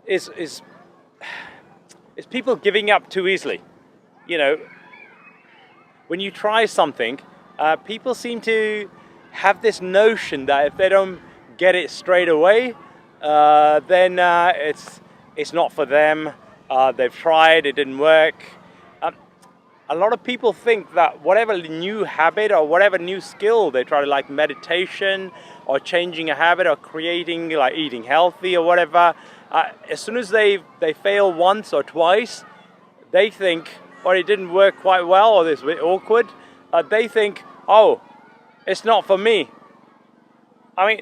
is people giving up too easily. You know, when you try something, people seem to have this notion that if they don't get it straight away, then it's not for them. They've tried, it didn't work. A lot of people think that whatever new habit or whatever new skill they try, like meditation or changing a habit or creating, like eating healthy or whatever, as soon as they fail once or twice, they think, or it didn't work quite well, or it's a bit awkward, they think, oh, it's not for me. I mean,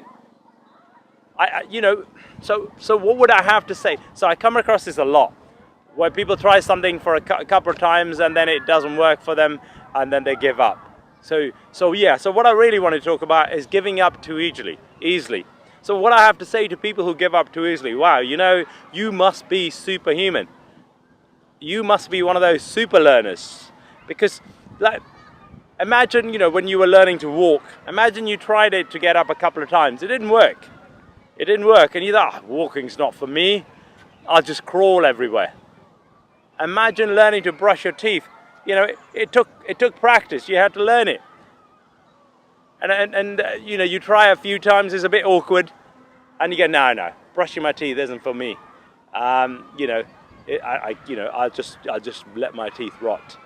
you know, so what would I have to say? So I come across this a lot, where people try something for a couple of times and then it doesn't work for them and then they give up. So what I really want to talk about is giving up too easily. So what I have to say to people who give up too easily, wow, you know, you must be superhuman. You must be one of those super learners. Because, like, imagine, you know, when you were learning to walk, imagine you tried it to get up a couple of times. It didn't work. It didn't work, and you thought, walking's not for me. I'll just crawl everywhere. Imagine learning to brush your teeth. You know, it took practice. You had to learn it. And you know, you try a few times, it's a bit awkward, and you go, no, brushing my teeth isn't for me. You know, I'll just let my teeth rot.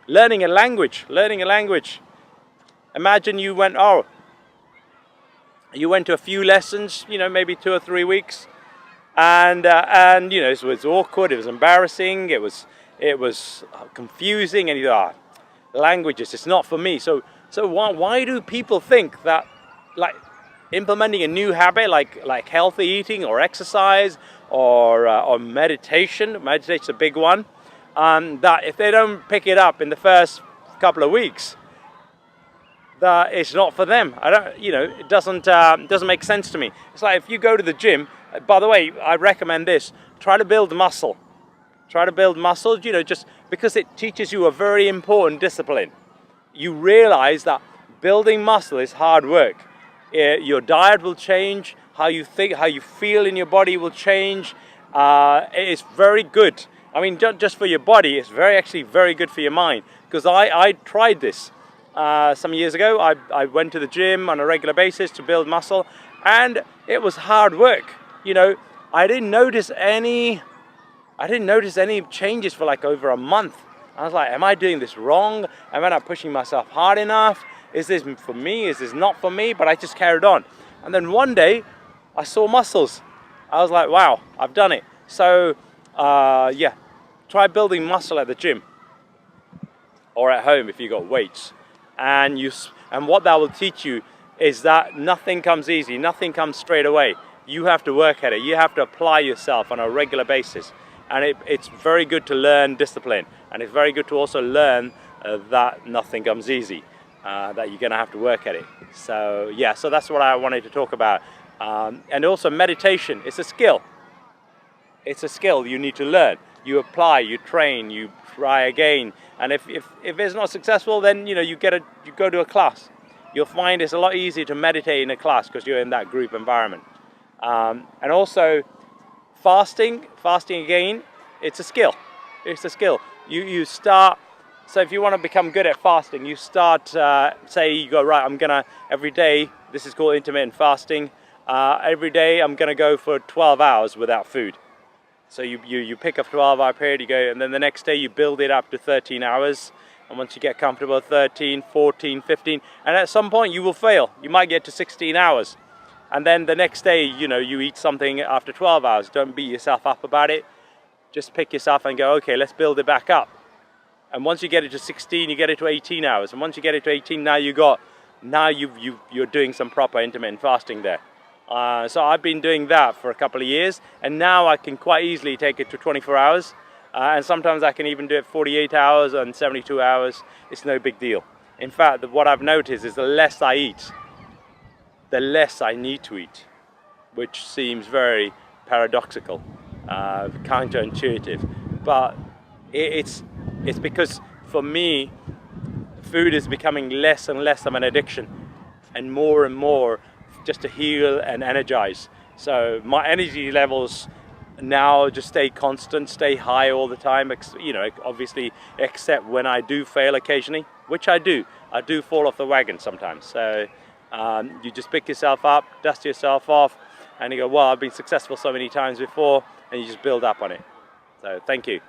Learning a language. Imagine you went to a few lessons, you know, maybe 2 or 3 weeks, and you know, it was awkward, it was embarrassing, it was confusing, and you thought, languages, it's not for me. So why do people think that, like, implementing a new habit like healthy eating or exercise or meditation's a big one, that if they don't pick it up in the first couple of weeks, that it's not for them? It doesn't make sense to me. It's like if you go to the gym. By the way, I recommend this. Try to build muscle. You know, just because it teaches you a very important discipline. You realize that building muscle is hard work. Your diet will change. How you think, how you feel in your body will change. It's very good. I mean, just for your body, it's actually very good for your mind. Because I tried this some years ago. I went to the gym on a regular basis to build muscle, and it was hard work. You know, I didn't notice any changes for like over a month. I was like, am I doing this wrong? Am I not pushing myself hard enough? Is this for me? Is this not for me? But I just carried on. And then one day, I saw muscles. I was like, wow, I've done it. So, try building muscle at the gym or at home if you got weights. And what that will teach you is that nothing comes easy, nothing comes straight away. You have to work at it. You have to apply yourself on a regular basis. And it's very good to learn discipline. And it's very good to also learn that nothing comes easy, that you're going to have to work at it. So that's what I wanted to talk about. And also meditation, it's a skill. It's a skill you need to learn. You apply, you train, you try again. And if it's not successful, then you go to a class. You'll find it's a lot easier to meditate in a class because you're in that group environment. And also fasting again, it's a skill. You start, so if you want to become good at fasting, you start, say you go, right, I'm gonna, every day, this is called intermittent fasting, every day I'm gonna go for 12 hours without food. So you pick a 12-hour period, you go, and then the next day you build it up to 13 hours, and once you get comfortable, 13, 14, 15, and at some point you will fail. You might get to 16 hours. And then the next day, you eat something after 12 hours. Don't beat yourself up about it. Just pick yourself and go, okay, let's build it back up. And once you get it to 16, you get it to 18 hours. And once you get it to 18, now you're doing some proper intermittent fasting there. So I've been doing that for a couple of years, and now I can quite easily take it to 24 hours. And sometimes I can even do it 48 hours and 72 hours. It's no big deal. In fact, what I've noticed is the less I eat, the less I need to eat, which seems very paradoxical, counterintuitive. But it's because for me, food is becoming less and less of an addiction and more just to heal and energize. So my energy levels now just stay constant, stay high all the time, you know, obviously, except when I do fail occasionally, which I do fall off the wagon sometimes. So you just pick yourself up, dust yourself off, and you go, well, I've been successful so many times before, and you just build up on it. So thank you.